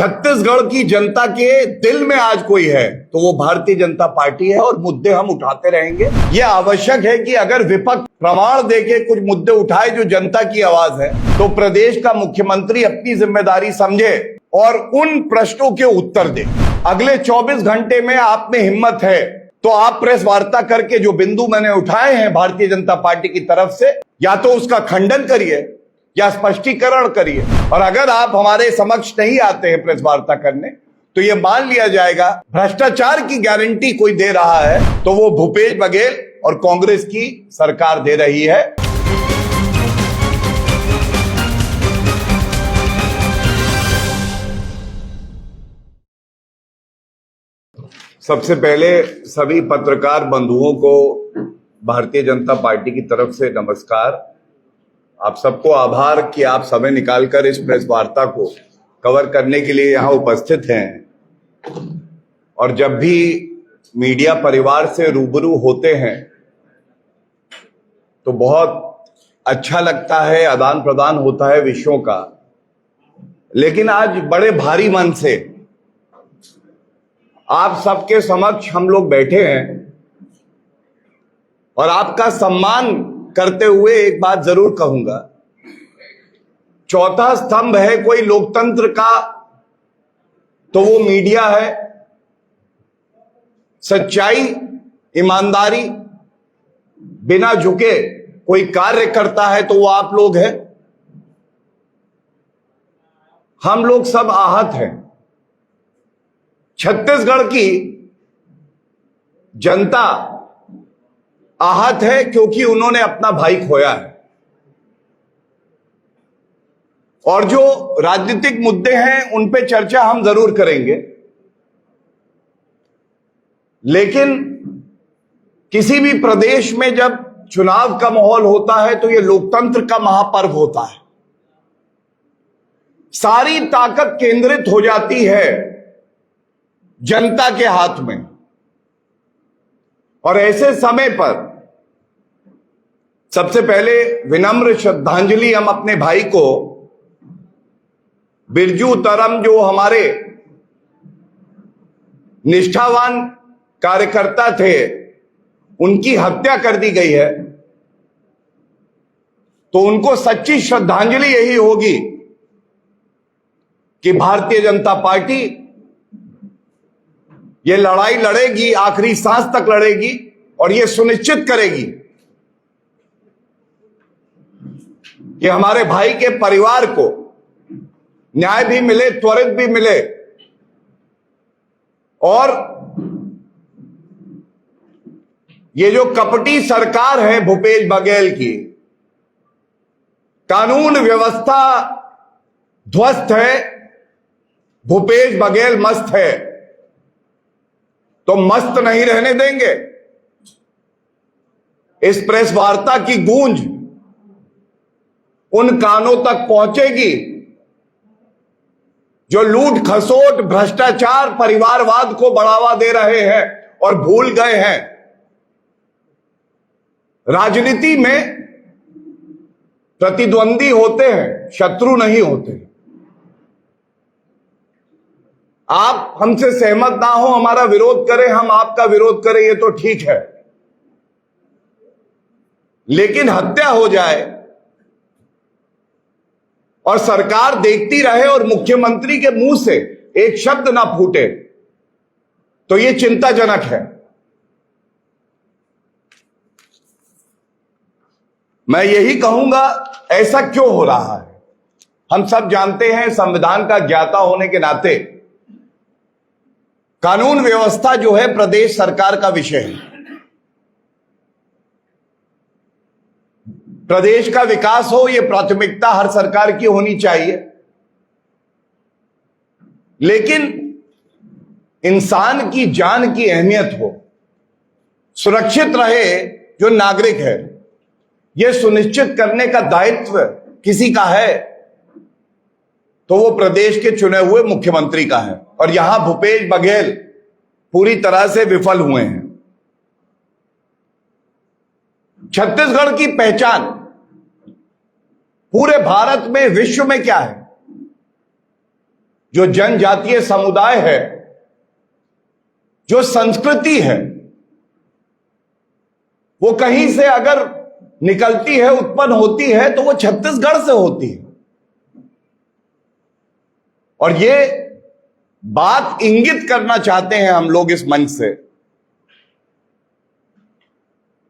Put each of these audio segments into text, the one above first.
छत्तीसगढ़ की जनता के दिल में आज कोई है तो वो भारतीय जनता पार्टी है और मुद्दे हम उठाते रहेंगे। ये आवश्यक है कि अगर विपक्ष प्रमाण देके कुछ मुद्दे उठाए जो जनता की आवाज है तो प्रदेश का मुख्यमंत्री अपनी जिम्मेदारी समझे और उन प्रश्नों के उत्तर दे। अगले 24 घंटे में आप में हिम्मत है तो आप प्रेस वार्ता करके जो बिंदु मैंने उठाए हैं भारतीय जनता पार्टी की तरफ से या तो उसका खंडन करिए या स्पष्टीकरण करिए। और अगर आप हमारे समक्ष नहीं आते हैं प्रेस वार्ता करने तो यह मान लिया जाएगा भ्रष्टाचार की गारंटी कोई दे रहा है तो वो भूपेश बघेल और कांग्रेस की सरकार दे रही है। सबसे पहले सभी पत्रकार बंधुओं को भारतीय जनता पार्टी की तरफ से नमस्कार। आप सबको आभार कि आप समय निकालकर इस प्रेस वार्ता को कवर करने के लिए यहाँ उपस्थित हैं। और जब भी मीडिया परिवार से रूबरू होते हैं तो बहुत अच्छा लगता है, आदान प्रदान होता है विषयों का। लेकिन आज बड़े भारी मन से आप सबके समक्ष हम लोग बैठे हैं और आपका सम्मान करते हुए एक बात जरूर कहूंगा। चौथा स्तंभ है कोई लोकतंत्र का तो वो मीडिया है। सच्चाई, ईमानदारी, बिना झुके कोई कार्य करता है तो वो आप लोग हैं। हम लोग सब आहत हैं। छत्तीसगढ़ की जनता आहत है क्योंकि उन्होंने अपना भाई खोया है। और जो राजनीतिक मुद्दे हैं उन पे चर्चा हम जरूर करेंगे, लेकिन किसी भी प्रदेश में जब चुनाव का माहौल होता है तो यह लोकतंत्र का महापर्व होता है। सारी ताकत केंद्रित हो जाती है जनता के हाथ में। और ऐसे समय पर सबसे पहले विनम्र श्रद्धांजलि हम अपने भाई को, बिरजू तरम जो हमारे निष्ठावान कार्यकर्ता थे, उनकी हत्या कर दी गई है तो उनको सच्ची श्रद्धांजलि यही होगी कि भारतीय जनता पार्टी ये लड़ाई लड़ेगी, आखिरी सांस तक लड़ेगी और ये सुनिश्चित करेगी कि हमारे भाई के परिवार को न्याय भी मिले, त्वरित भी मिले। और ये जो कपटी सरकार है भूपेश बघेल की, कानून व्यवस्था ध्वस्त है, भूपेश बघेल मस्त है तो मस्त नहीं रहने देंगे। इस प्रेस वार्ता की गूंज उन कानों तक पहुंचेगी जो लूट खसोट, भ्रष्टाचार, परिवारवाद को बढ़ावा दे रहे हैं और भूल गए हैं राजनीति में प्रतिद्वंदी होते हैं, शत्रु नहीं होते। आप हमसे सहमत ना हो, हमारा विरोध करें, हम आपका विरोध करें, ये तो ठीक है। लेकिन हत्या हो जाए और सरकार देखती रहे और मुख्यमंत्री के मुंह से एक शब्द ना फूटे तो यह चिंताजनक है। मैं यही कहूंगा, ऐसा क्यों हो रहा है? हम सब जानते हैं, संविधान का ज्ञाता होने के नाते कानून व्यवस्था जो है प्रदेश सरकार का विषय है। प्रदेश का विकास हो, यह प्राथमिकता हर सरकार की होनी चाहिए। लेकिन इंसान की जान की अहमियत हो, सुरक्षित रहे जो नागरिक है, यह सुनिश्चित करने का दायित्व किसी का है तो वो प्रदेश के चुने हुए मुख्यमंत्री का है। और यहां भूपेश बघेल पूरी तरह से विफल हुए हैं। छत्तीसगढ़ की पहचान पूरे भारत में, विश्व में क्या है? जो जनजातीय समुदाय है, जो संस्कृति है, वो कहीं से अगर निकलती है, उत्पन्न होती है, तो वो छत्तीसगढ़ से होती है। और ये बात इंगित करना चाहते हैं हम लोग इस मंच से।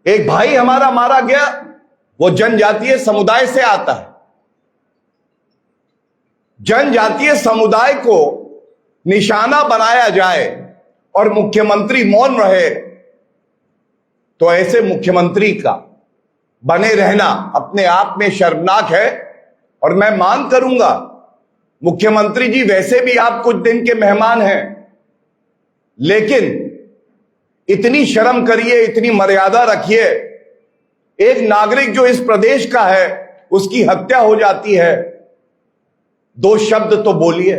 एक भाई हमारा मारा गया, वो जनजातीय समुदाय से आता है। जनजातीय समुदाय को निशाना बनाया जाए और मुख्यमंत्री मौन रहे, तो ऐसे मुख्यमंत्री का बने रहना अपने आप में शर्मनाक है। और मैं मांग करूंगा, मुख्यमंत्री जी वैसे भी आप कुछ दिन के मेहमान हैं, लेकिन इतनी शर्म करिए, इतनी मर्यादा रखिए। एक नागरिक जो इस प्रदेश का है, उसकी हत्या हो जाती है, 2 शब्द तो बोलिए,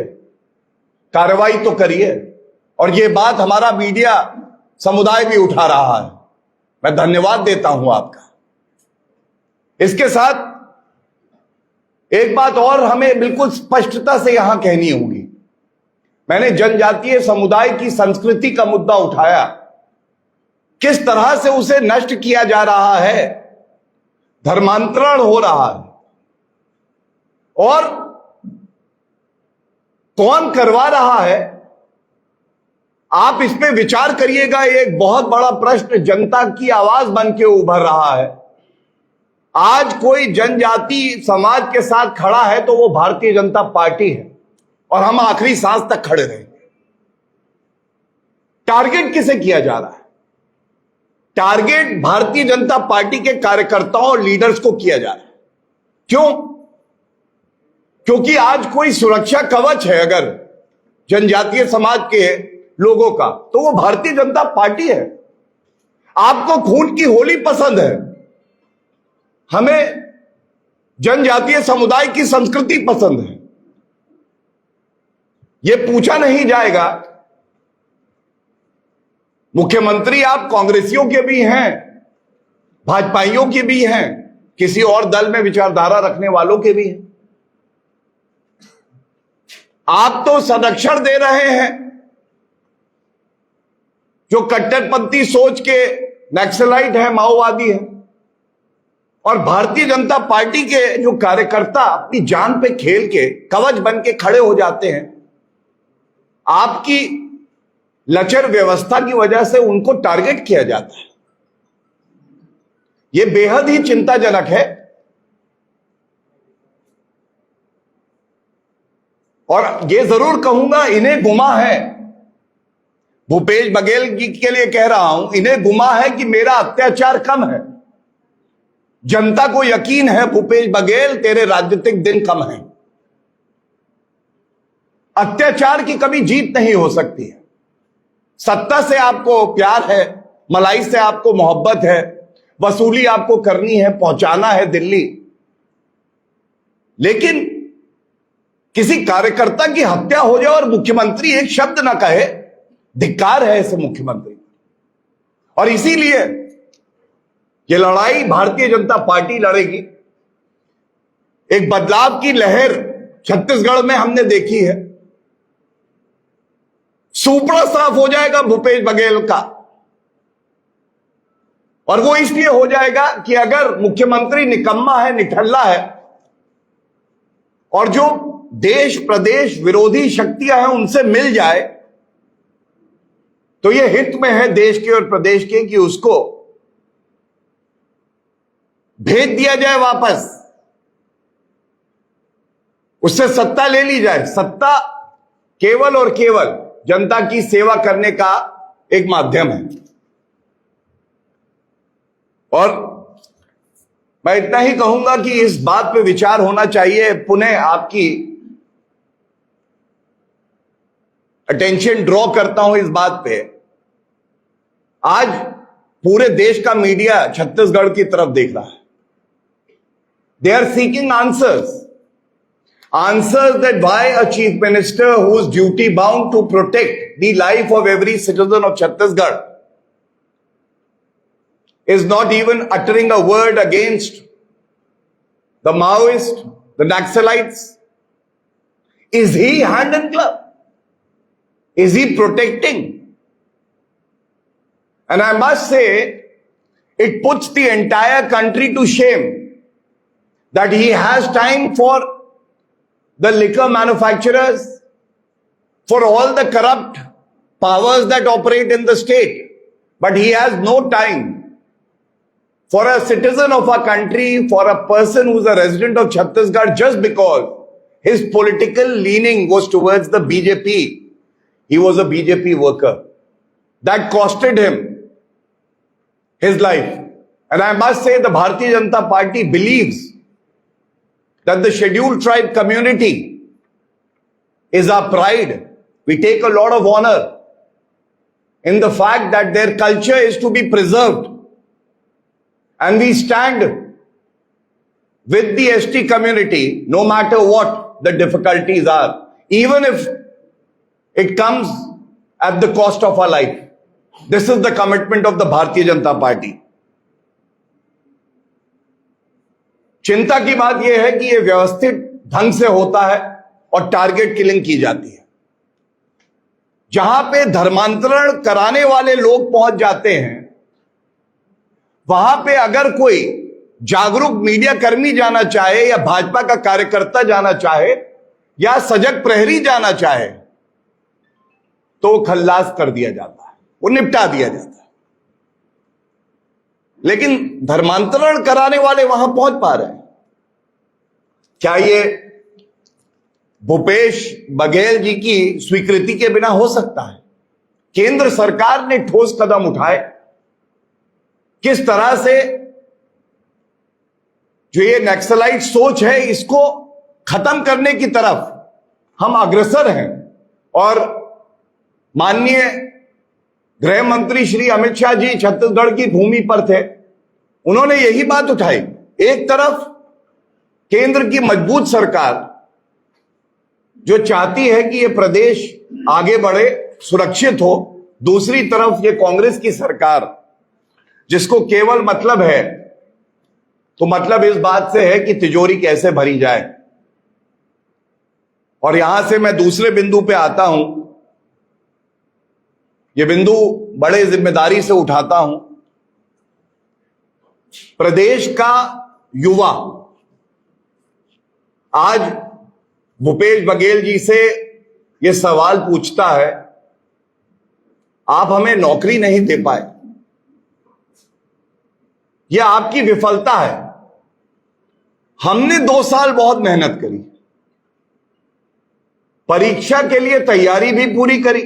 कार्रवाई तो करिए। और ये बात हमारा मीडिया समुदाय भी उठा रहा है, मैं धन्यवाद देता हूं आपका। इसके साथ एक बात और हमें बिल्कुल स्पष्टता से यहां कहनी होगी। मैंने जनजातीय समुदाय की संस्कृति का मुद्दा उठाया, किस तरह से उसे नष्ट किया जा रहा है, धर्मांतरण हो रहा है, और कौन करवा रहा है, आप इस पे विचार करिएगा। एक बहुत बड़ा प्रश्न जनता की आवाज बन के उभर रहा है। आज कोई जनजाति समाज के साथ खड़ा है तो वो भारतीय जनता पार्टी है, और हम आखिरी सांस तक खड़े रहेंगे। टारगेट किसे किया जा रहा है? टारगेट भारतीय जनता पार्टी के कार्यकर्ताओं और लीडर्स को किया जा रहा है। क्यों? क्योंकि आज कोई सुरक्षा कवच है अगर जनजातीय समाज के लोगों का, तो वो भारतीय जनता पार्टी है। आपको खून की होली पसंद है, हमें जनजातीय समुदाय की संस्कृति पसंद है। यह पूछा नहीं जाएगा। मुख्यमंत्री आप कांग्रेसियों के भी हैं, भाजपाइयों के भी हैं, किसी और दल में विचारधारा रखने वालों के भी हैं। आप तो संरक्षण दे रहे हैं जो कट्टरपंथी सोच के नक्सलाइट है, माओवादी है, और भारतीय जनता पार्टी के जो कार्यकर्ता अपनी जान पे खेल के कवच बन के खड़े हो जाते हैं। आपकी लचर व्यवस्था की वजह से उनको टारगेट किया जाता है। यह बेहद ही चिंताजनक है। और यह जरूर कहूंगा, इन्हें गुमा है, भूपेश बघेल जी के लिए कह रहा हूं, इन्हें गुमा है कि मेरा अत्याचार कम है। जनता को यकीन है भूपेश बघेल तेरे राजनीतिक दिन कम हैं। अत्याचार की कभी जीत नहीं हो सकती है। सत्ता से आपको प्यार है, मलाई से आपको मोहब्बत है, वसूली आपको करनी है, पहुंचाना है दिल्ली, लेकिन किसी कार्यकर्ता की हत्या हो जाए और मुख्यमंत्री एक शब्द ना कहे, धिक्कार है ऐसे मुख्यमंत्री। और इसीलिए ये लड़ाई भारतीय जनता पार्टी लड़ेगी। एक बदलाव की लहर छत्तीसगढ़ में हमने देखी है। सुपड़ा साफ हो जाएगा भूपेश बघेल का, और वो इसलिए हो जाएगा कि अगर मुख्यमंत्री निकम्मा है, निठल्ला है, और जो देश प्रदेश विरोधी शक्तियां हैं उनसे मिल जाए, तो यह हित में है देश के और प्रदेश के कि उसको भेज दिया जाए वापस, उससे सत्ता ले ली जाए। सत्ता केवल और केवल जनता की सेवा करने का एक माध्यम है। और मैं इतना ही कहूंगा कि इस बात पे विचार होना चाहिए। पुनः आपकी अटेंशन ड्रॉ करता हूं इस बात पे। आज पूरे देश का मीडिया छत्तीसगढ़ की तरफ देख रहा है। They are seeking answers that why a chief minister who is duty bound to protect the life of every citizen of Chhattisgarh is not even uttering a word against the Maoists, the Naxalites. Is he hand in glove? Is he protecting? And I must say, it puts the entire country to shame that he has time for the liquor manufacturers, for all the corrupt powers that operate in the state, but he has no time for a citizen of our country, for a person who's a resident of Chhattisgarh, just because his political leaning was towards the BJP. He was a BJP worker. That costed him his life. And I must say the Bharatiya Janata Party believes that the scheduled tribe community is our pride. We take a lot of honor in the fact that their culture is to be preserved. And we stand with the ST community no matter what the difficulties are, even if it comes at the cost of our life. This is the commitment of the Bharatiya Janata Party. चिंता की बात यह है कि यह व्यवस्थित ढंग से होता है और टारगेट किलिंग की जाती है। जहां पे धर्मांतरण कराने वाले लोग पहुंच जाते हैं, वहां पे अगर कोई जागरूक मीडिया कर्मी जाना चाहे या भाजपा का कार्यकर्ता जाना चाहे या सजग प्रहरी जाना चाहे, तो वो खल्लास कर दिया जाता है, वो निपटा दिया जाता है। लेकिन धर्मांतरण कराने वाले वहां पहुंच पा रहे हैं। क्या ये भूपेश बघेल जी की स्वीकृति के बिना हो सकता है? केंद्र सरकार ने ठोस कदम उठाए। किस तरह से जो ये नक्सलाइट सोच है, इसको खत्म करने की तरफ हम अग्रसर हैं। और माननीय गृह मंत्री श्री अमित शाह जी छत्तीसगढ़ की भूमि पर थे, उन्होंने यही बात उठाई। एक तरफ केंद्र की मजबूत सरकार जो चाहती है कि ये प्रदेश आगे बढ़े, सुरक्षित हो, दूसरी तरफ ये कांग्रेस की सरकार जिसको केवल मतलब है, तो मतलब इस बात से है कि तिजोरी कैसे भरी जाए। और यहां से मैं दूसरे बिंदु पे आता हूं। ये बिंदु बड़े जिम्मेदारी से उठाता हूं। प्रदेश का युवा आज भूपेश बघेल जी से यह सवाल पूछता है, आप हमें नौकरी नहीं दे पाए, यह आपकी विफलता है। हमने 2 साल बहुत मेहनत करी, परीक्षा के लिए तैयारी भी पूरी करी।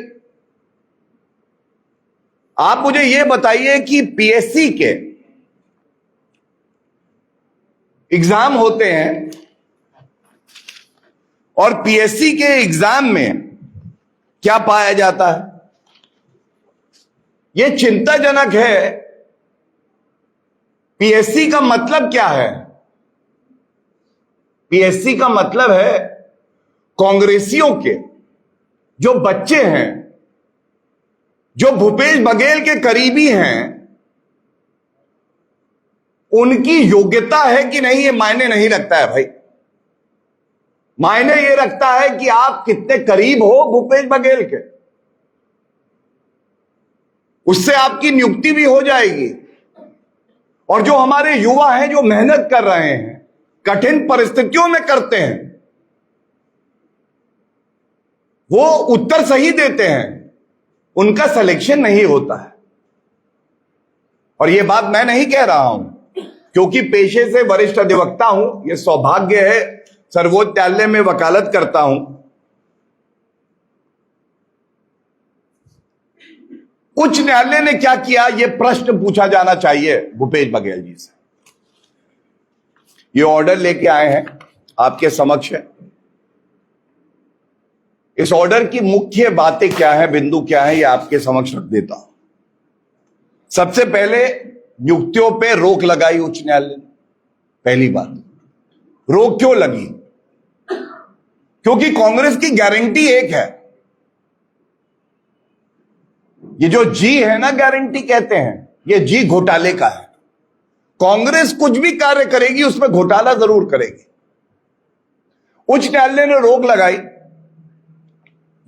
आप मुझे यह बताइए कि पीएससी के एग्जाम होते हैं और पीएससी के एग्जाम में क्या पाया जाता है? यह चिंताजनक है। पीएससी का मतलब क्या है? पीएससी का मतलब है कांग्रेसियों के जो बच्चे हैं, जो भूपेश बघेल के करीबी हैं, उनकी योग्यता है कि नहीं, ये मायने नहीं रखता है भाई। मायने ये रखता है कि आप कितने करीब हो भूपेश बघेल के, उससे आपकी नियुक्ति भी हो जाएगी। और जो हमारे युवा हैं, जो मेहनत कर रहे हैं, कठिन परिस्थितियों में करते हैं, वो उत्तर सही देते हैं, उनका सिलेक्शन नहीं होता है। और यह बात मैं नहीं कह रहा हूं, क्योंकि पेशे से वरिष्ठ अधिवक्ता हूं, यह सौभाग्य है, सर्वोच्च न्यायालय में वकालत करता हूं। उच्च न्यायालय ने क्या किया, यह प्रश्न पूछा जाना चाहिए भूपेश बघेल जी से। ये ऑर्डर लेके आए हैं, आपके समक्ष है। इस ऑर्डर की मुख्य बातें क्या है, बिंदु क्या है, ये आपके समक्ष रख देता हूं। सबसे पहले नियुक्तियों पे रोक लगाई उच्च न्यायालय ने। पहली बात, रोक क्यों लगी? क्योंकि कांग्रेस की गारंटी एक है, ये जो जी है ना, गारंटी कहते हैं, ये जी घोटाले का है। कांग्रेस कुछ भी कार्य करेगी उसमें घोटाला जरूर करेगी। उच्च न्यायालय ने रोक लगाई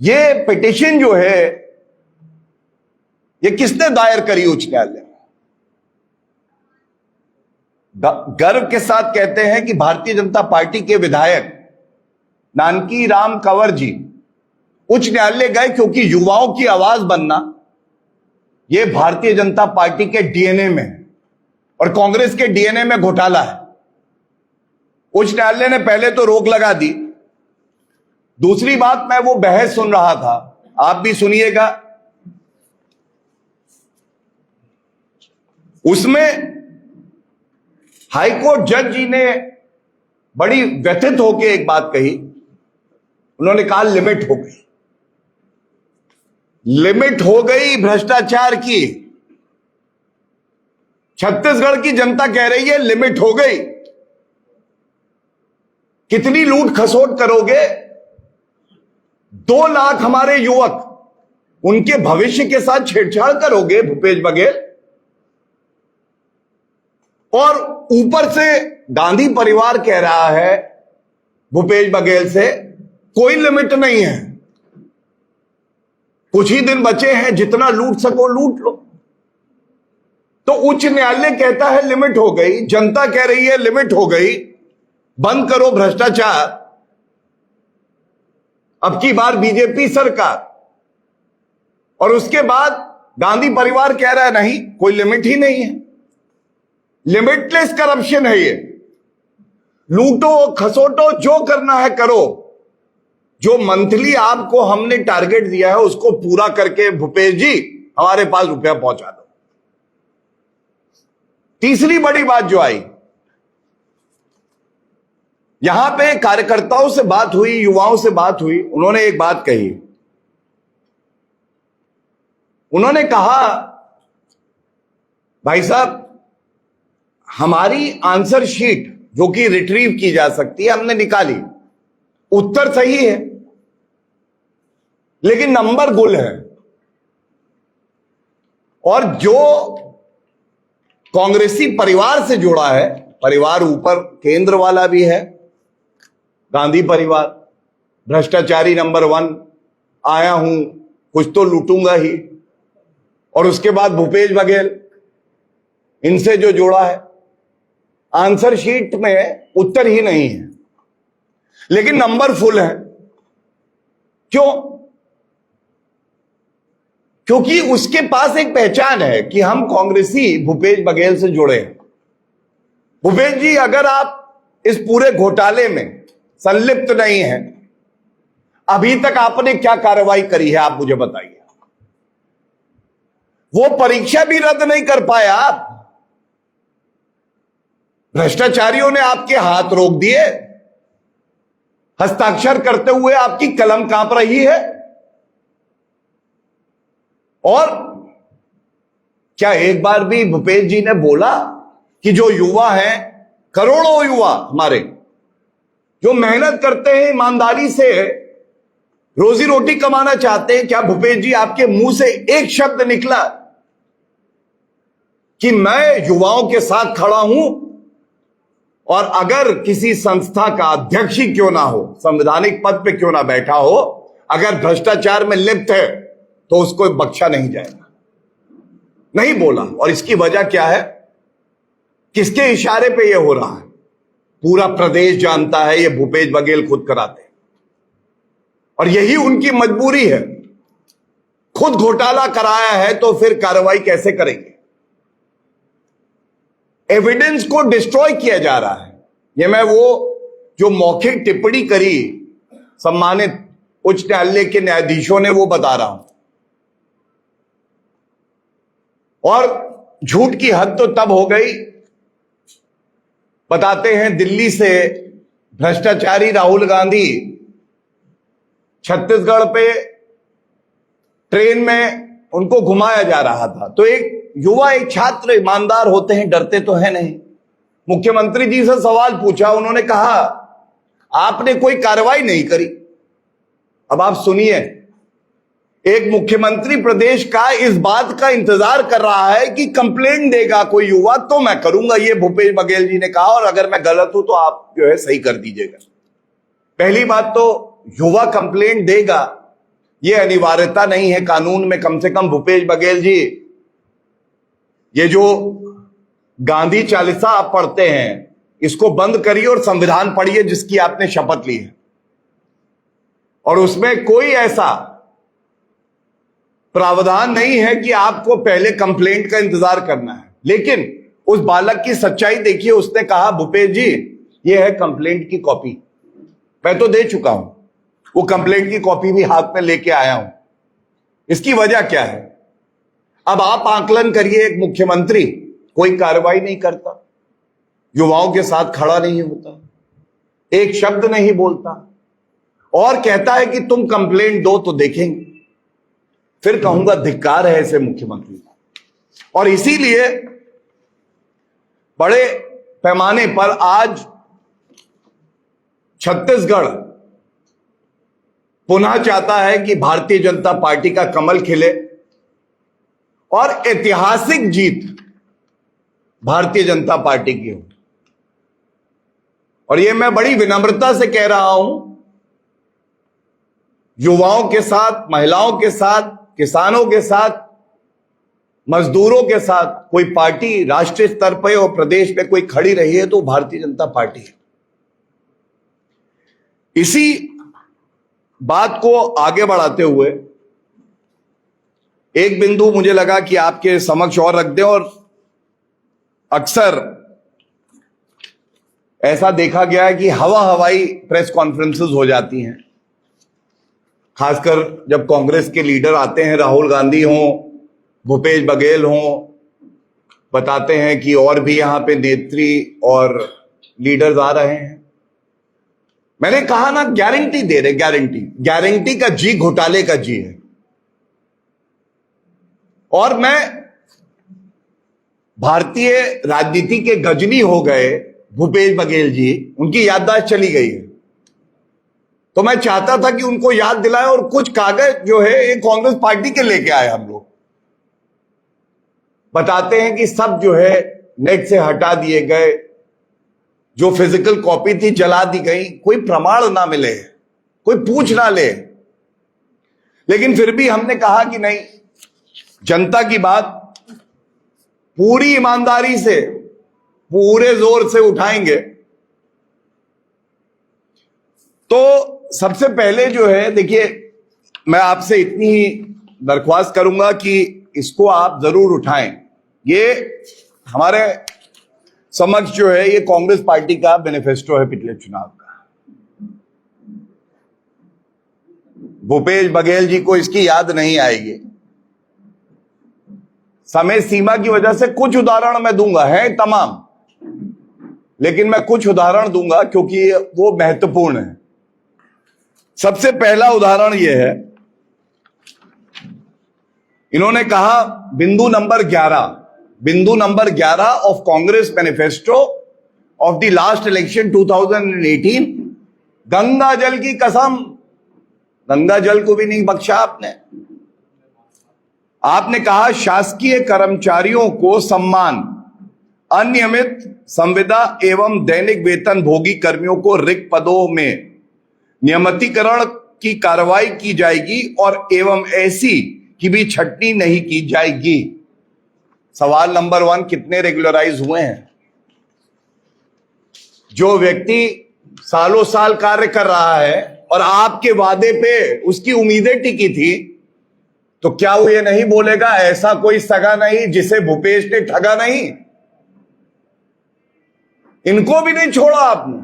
ये पिटीशन जो है ये किसने दायर करी उच्च न्यायालय में? गर्व के साथ कहते हैं कि भारतीय जनता पार्टी के विधायक नानकी राम कंवर जी उच्च न्यायालय गए क्योंकि युवाओं की आवाज बनना यह भारतीय जनता पार्टी के डीएनए में है और कांग्रेस के डीएनए में घोटाला है। उच्च न्यायालय ने पहले तो रोक लगा दी। दूसरी बात, मैं वो बहस सुन रहा था, आप भी सुनिएगा। उसमें हाईकोर्ट जज जी ने बड़ी व्यथित होकर एक बात कही। उन्होंने कहा लिमिट हो गई, लिमिट हो गई भ्रष्टाचार की। छत्तीसगढ़ की जनता कह रही है लिमिट हो गई। कितनी लूट खसोट करोगे? 2 लाख हमारे युवक, उनके भविष्य के साथ छेड़छाड़ करोगे भूपेश बघेल? और ऊपर से गांधी परिवार कह रहा है भूपेश बघेल से कोई लिमिट नहीं है, कुछ ही दिन बचे हैं, जितना लूट सको लूट लो। तो उच्च न्यायालय कहता है लिमिट हो गई, जनता कह रही है लिमिट हो गई, बंद करो भ्रष्टाचार। अब की बार बीजेपी सरकार, और उसके बाद गांधी परिवार कह रहा है नहीं, कोई लिमिट ही नहीं है, लिमिटलेस करप्शन है ये। लूटो खसोटो, जो करना है करो। जो मंथली आपको हमने टारगेट दिया है उसको पूरा करके भूपेश जी हमारे पास रुपया पहुंचा दो। तीसरी बड़ी बात जो आई, यहां पे कार्यकर्ताओं से बात हुई, युवाओं से बात हुई, उन्होंने एक बात कही। उन्होंने कहा भाई साहब, हमारी आंसर शीट जो कि रिट्रीव की जा सकती है हमने निकाली, उत्तर सही है लेकिन नंबर गुल है। और जो कांग्रेसी परिवार से जुड़ा है, परिवार ऊपर केंद्र वाला भी है, गांधी परिवार, भ्रष्टाचारी नंबर 1, आया हूं कुछ तो लूटूंगा ही, और उसके बाद भूपेश बघेल, इनसे जो जुड़ा है, आंसर शीट में उत्तर ही नहीं है लेकिन नंबर फुल है। क्यों? क्योंकि उसके पास एक पहचान है कि हम कांग्रेसी भूपेश बघेल से जुड़े हैं। भूपेश जी, अगर आप इस पूरे घोटाले में संलिप्त नहीं हैं, अभी तक आपने क्या कार्रवाई करी है आप मुझे बताइए। वो परीक्षा भी रद्द नहीं कर पाया आप, भ्रष्टाचारियों ने आपके हाथ रोक दिए, हस्ताक्षर करते हुए आपकी कलम कांप रही है। और क्या एक बार भी भूपेश जी ने बोला कि जो युवा हैं, करोड़ों युवा हमारे जो मेहनत करते हैं, ईमानदारी से रोजी रोटी कमाना चाहते हैं, क्या भूपेश जी आपके मुंह से एक शब्द निकला कि मैं युवाओं के साथ खड़ा हूं और अगर किसी संस्था का अध्यक्ष ही क्यों ना हो, संवैधानिक पद पे क्यों ना बैठा हो, अगर भ्रष्टाचार में लिप्त है तो उसको बख्शा नहीं जाएगा? नहीं बोला। और इसकी वजह क्या है? किसके इशारे पे यह हो रहा है? पूरा प्रदेश जानता है, ये भूपेश बघेल खुद कराते हैं और यही उनकी मजबूरी है। खुद घोटाला कराया है तो फिर कार्रवाई कैसे करेंगे? एविडेंस को डिस्ट्रॉय किया जा रहा है। यह मैं वो जो मौखिक टिप्पणी करी सम्मानित उच्च न्यायालय के न्यायाधीशों ने वो बता रहा हूं। और झूठ की हद तो तब हो गई, बताते हैं दिल्ली से भ्रष्टाचारी राहुल गांधी छत्तीसगढ़ पे ट्रेन में उनको घुमाया जा रहा था, तो एक युवा, एक छात्र ईमानदार होते हैं, डरते तो है नहीं, मुख्यमंत्री जी से सवाल पूछा, उन्होंने कहा आपने कोई कार्रवाई नहीं करी। अब आप सुनिए, एक मुख्यमंत्री प्रदेश का इस बात का इंतजार कर रहा है कि कंप्लेंट देगा कोई युवा तो मैं करूंगा, ये भूपेश बघेल जी ने कहा, और अगर मैं गलत हूं तो आप जो है सही कर दीजिएगा। पहली बात तो युवा कंप्लेंट देगा ये अनिवार्यता नहीं है कानून में। कम से कम भूपेश बघेल जी, ये जो गांधी चालीसा आप पढ़ते हैं, इसको बंद करिए और संविधान पढ़िए जिसकी आपने शपथ ली है। और उसमें कोई ऐसा प्रावधान नहीं है कि आपको पहले कंप्लेंट का इंतजार करना है। लेकिन उस बालक की सच्चाई देखिए, उसने कहा भूपेश जी ये है कंप्लेंट की कॉपी, मैं तो दे चुका हूं, वो कंप्लेंट की कॉपी भी हाथ में लेके आया हूं। इसकी वजह क्या है? अब आप आकलन करिए, एक मुख्यमंत्री कोई कार्रवाई नहीं करता, युवाओं के साथ खड़ा नहीं होता, एक शब्द नहीं बोलता और कहता है कि तुम कंप्लेंट दो तो देखेंगे। फिर कहूंगा धिक्कार है ऐसे मुख्यमंत्री को। और इसीलिए बड़े पैमाने पर आज छत्तीसगढ़ पुनः चाहता है कि भारतीय जनता पार्टी का कमल खिले और ऐतिहासिक जीत भारतीय जनता पार्टी की हो। और यह मैं बड़ी विनम्रता से कह रहा हूं, युवाओं के साथ, महिलाओं के साथ, किसानों के साथ, मजदूरों के साथ कोई पार्टी राष्ट्रीय स्तर पर और प्रदेश में कोई खड़ी रही है तो भारतीय जनता पार्टी है। इसी बात को आगे बढ़ाते हुए एक बिंदु मुझे लगा कि आपके समक्ष और रख दें। और अक्सर ऐसा देखा गया है कि हवाई प्रेस कॉन्फ्रेंसेस हो जाती हैं, खासकर जब कांग्रेस के लीडर आते हैं, राहुल गांधी हों, भूपेश बघेल हों, बताते हैं कि और भी यहां पे नेत्री और लीडर्स आ रहे हैं। मैंने कहा ना, गारंटी दे रहे, गारंटी का जी घोटाले का जी है। और मैं भारतीय राजनीति के गजनी हो गए भूपेश बघेल जी, उनकी याददाश्त चली गई है, तो मैं चाहता था कि उनको याद दिलाए। और कुछ कागज जो है ये कांग्रेस पार्टी के लेके आए हम लोग, बताते हैं कि सब जो है नेट से हटा दिए गए, जो फिजिकल कॉपी थी जला दी गई, कोई प्रमाण ना मिले, कोई पूछ ना ले। लेकिन फिर भी हमने कहा कि नहीं, जनता की बात पूरी ईमानदारी से, पूरे जोर से उठाएंगे। तो सबसे पहले जो है, देखिए, मैं आपसे इतनी ही दरख्वास्त करूंगा कि इसको आप जरूर उठाएं। ये हमारे समक्ष जो है ये कांग्रेस पार्टी का मैनिफेस्टो है पिछले चुनाव का। भूपेश बघेल जी को इसकी याद नहीं आएगी। समय सीमा की वजह से कुछ उदाहरण मैं दूंगा, है तमाम, लेकिन मैं कुछ उदाहरण दूंगा क्योंकि वो महत्वपूर्ण है। सबसे पहला उदाहरण यह है, इन्होंने कहा बिंदु number 11 of Congress manifesto of the last election 2018, Ganga जल की कसम। गंगा जल को भी नहीं बख्शा आपने। आपने कहा शासकीय कर्मचारियों को सम्मान, अनियमित संविदा एवं दैनिक वेतन भोगी कर्मियों को रिक्त पदों में नियमितीकरण की कार्रवाई की जाएगी और एवं ऐसी की भी छटनी नहीं की जाएगी। सवाल नंबर 1, कितने रेगुलराइज हुए हैं? जो व्यक्ति सालों साल कार्य कर रहा है और आपके वादे पे उसकी उम्मीदें टिकी थी, तो क्या वो ये नहीं बोलेगा ऐसा कोई सगा नहीं जिसे भूपेश ने ठगा नहीं? इनको भी नहीं छोड़ा आपने,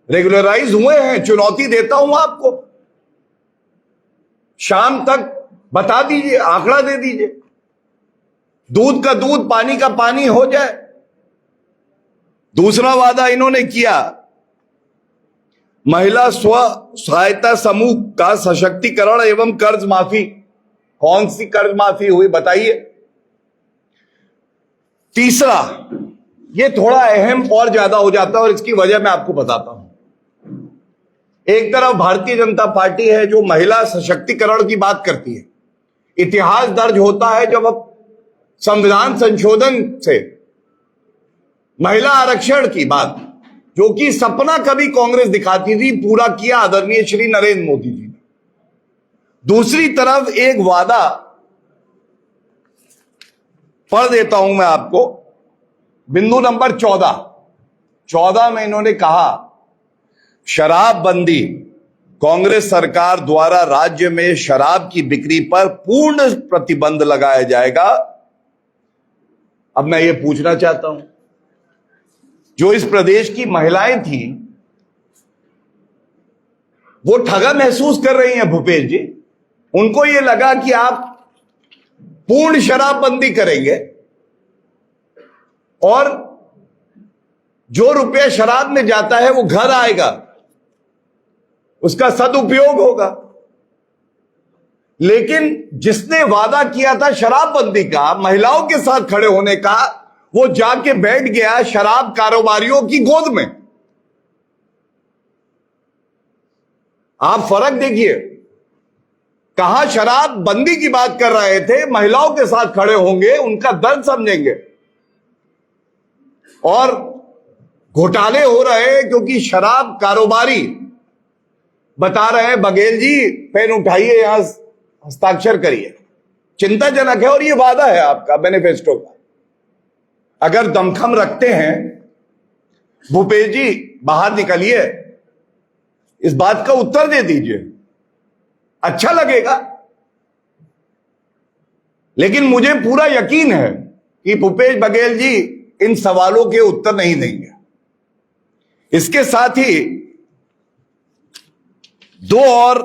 रेगुलराइज हुए हैं। चुनौती देता हूं आपको, शाम तक बता दीजिए, आंकड़ा दे दीजिए, दूध का दूध, पानी का पानी हो जाए। दूसरा वादा इन्होंने किया, महिला स्व सहायता समूह का सशक्तिकरण एवं कर्ज माफी। कौन सी कर्ज माफी हुई बताइए? तीसरा, ये थोड़ा अहम और ज्यादा हो जाता है और इसकी वजह मैं आपको बताता हूं। एक तरफ भारतीय जनता पार्टी है जो महिला सशक्तिकरण की बात करती है। इतिहास दर्ज होता है जब अब संविधान संशोधन से महिला आरक्षण की बात, जो कि सपना कभी कांग्रेस दिखाती थी, पूरा किया आदरणीय श्री नरेंद्र मोदी जी ने। दूसरी तरफ एक वादा पढ़ देता हूं मैं आपको, बिंदु नंबर 14 में इन्होंने कहा, शराबबंदी, कांग्रेस सरकार द्वारा राज्य में शराब की बिक्री पर पूर्ण प्रतिबंध लगाया जाएगा। अब मैं ये पूछना चाहता हूं, जो इस प्रदेश की महिलाएं थी वो ठगा महसूस कर रही हैं भूपेश जी। उनको ये लगा कि आप पूर्ण शराबबंदी करेंगे और जो रुपया शराब में जाता है वो घर आएगा, उसका सदुपयोग होगा। लेकिन जिसने वादा किया था शराबबंदी का, महिलाओं के साथ खड़े होने का, वो जाके बैठ गया शराब कारोबारियों की गोद में। आप फर्क देखिए, कहां शराब बंदी की बात कर रहे थे, महिलाओं के साथ खड़े होंगे, उनका दर्द समझेंगे, और घोटाले हो रहे हैं क्योंकि शराब कारोबारी बता रहे हैं, बघेल जी पेन उठाइए, यहां हस्ताक्षर करिए। चिंताजनक है। और यह वादा है आपका मैनिफेस्टो का। अगर दमखम रखते हैं भूपेश जी, बाहर निकलिए, इस बात का उत्तर दे दीजिए, अच्छा लगेगा। लेकिन मुझे पूरा यकीन है कि भूपेश बघेल जी इन सवालों के उत्तर नहीं देंगे। इसके साथ ही दो और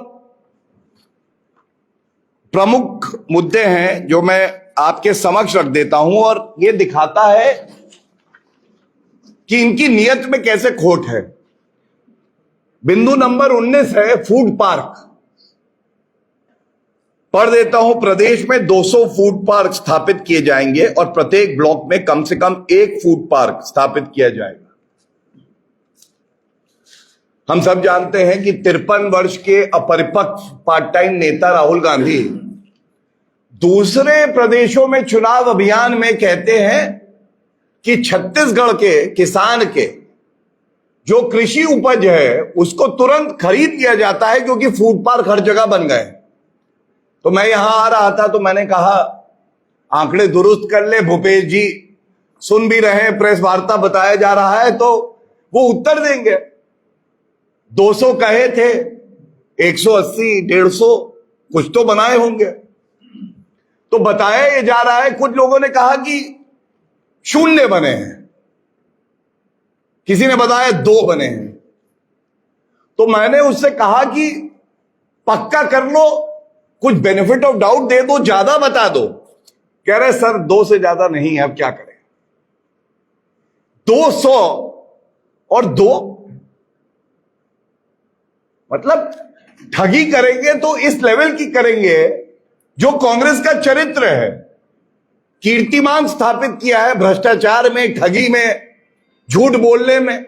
प्रमुख मुद्दे हैं जो मैं आपके समक्ष रख देता हूं, और यह दिखाता है कि इनकी नीयत में कैसे खोट है। बिंदु नंबर 19 है फूड पार्क। पढ़ देता हूं, प्रदेश में 200 फूड पार्क स्थापित किए जाएंगे और प्रत्येक ब्लॉक में कम से कम एक फूड पार्क स्थापित किया जाएगा। हम सब जानते हैं कि 53 वर्ष के अपरिपक्व पार्ट टाइम नेता राहुल गांधी दूसरे प्रदेशों में चुनाव अभियान में कहते हैं कि छत्तीसगढ़ के किसान के जो कृषि उपज है उसको तुरंत खरीद लिया जाता है क्योंकि फूड पार्क हर जगह बन गए। तो मैं यहां आ रहा था तो मैंने कहा आंकड़े दुरुस्त कर ले भूपेश जी, सुन भी रहे हैं, प्रेस वार्ता बताया जा रहा है, तो वो उत्तर देंगे। 200 कहे थे, 180, 150 कुछ तो बनाए होंगे। तो बताया ये जा रहा है, कुछ लोगों ने कहा कि 0 बने हैं, किसी ने बताया 2 बने हैं। तो मैंने उससे कहा कि पक्का कर लो, कुछ बेनिफिट ऑफ डाउट दे दो, ज्यादा बता दो। कह रहे सर 2 से ज्यादा नहीं है, अब क्या करें। 200 और 2 मतलब ठगी करेंगे तो इस लेवल की करेंगे जो कांग्रेस का चरित्र है। कीर्तिमान स्थापित किया है भ्रष्टाचार में, ठगी में, झूठ बोलने में।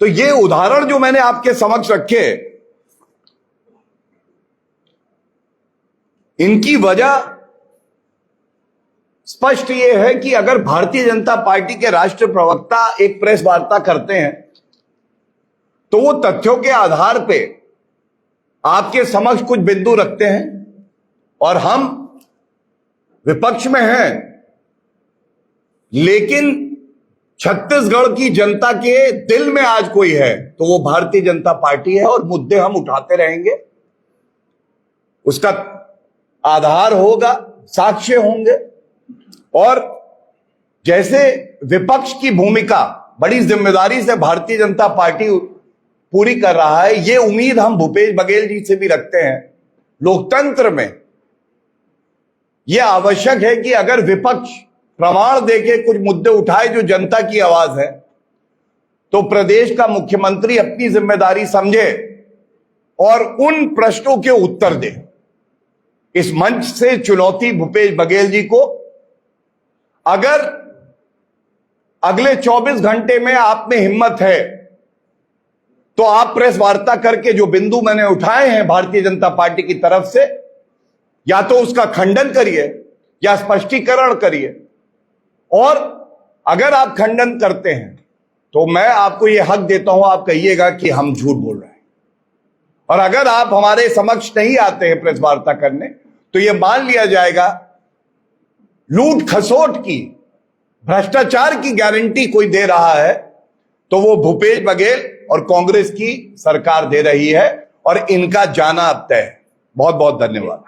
तो ये उदाहरण जो मैंने आपके समक्ष रखे, इनकी वजह स्पष्ट यह है कि अगर भारतीय जनता पार्टी के राष्ट्रीय प्रवक्ता एक प्रेस वार्ता करते हैं तो वो तथ्यों के आधार पे आपके समक्ष कुछ बिंदु रखते हैं, और हम विपक्ष में हैं, लेकिन छत्तीसगढ़ की जनता के दिल में आज कोई है तो वो भारतीय जनता पार्टी है, और मुद्दे हम उठाते रहेंगे। उसका आधार होगा, साक्ष्य होंगे, और जैसे विपक्ष की भूमिका बड़ी जिम्मेदारी से भारतीय जनता पार्टी पूरी कर रहा है, ये उम्मीद हम भूपेश बघेल जी से भी रखते हैं। लोकतंत्र में यह आवश्यक है कि अगर विपक्ष प्रमाण देके कुछ मुद्दे उठाए जो जनता की आवाज है, तो प्रदेश का मुख्यमंत्री अपनी जिम्मेदारी समझे और उन प्रश्नों के उत्तर दे। इस मंच से चुनौती भूपेश बघेल जी को, अगर अगले 24 घंटे में आप में हिम्मत है तो आप प्रेस वार्ता करके जो बिंदु मैंने उठाए हैं भारतीय जनता पार्टी की तरफ से, या तो उसका खंडन करिए या स्पष्टीकरण करिए। और अगर आप खंडन करते हैं तो मैं आपको यह हक देता हूं, आप कहिएगा कि हम झूठ बोल रहे हैं। और अगर आप हमारे समक्ष नहीं आते हैं प्रेस वार्ता करने, तो यह मान लिया जाएगा लूट खसोट की, भ्रष्टाचार की गारंटी कोई दे रहा है तो वो भूपेश बघेल और कांग्रेस की सरकार दे रही है, और इनका जाना अब तय है। बहुत बहुत धन्यवाद।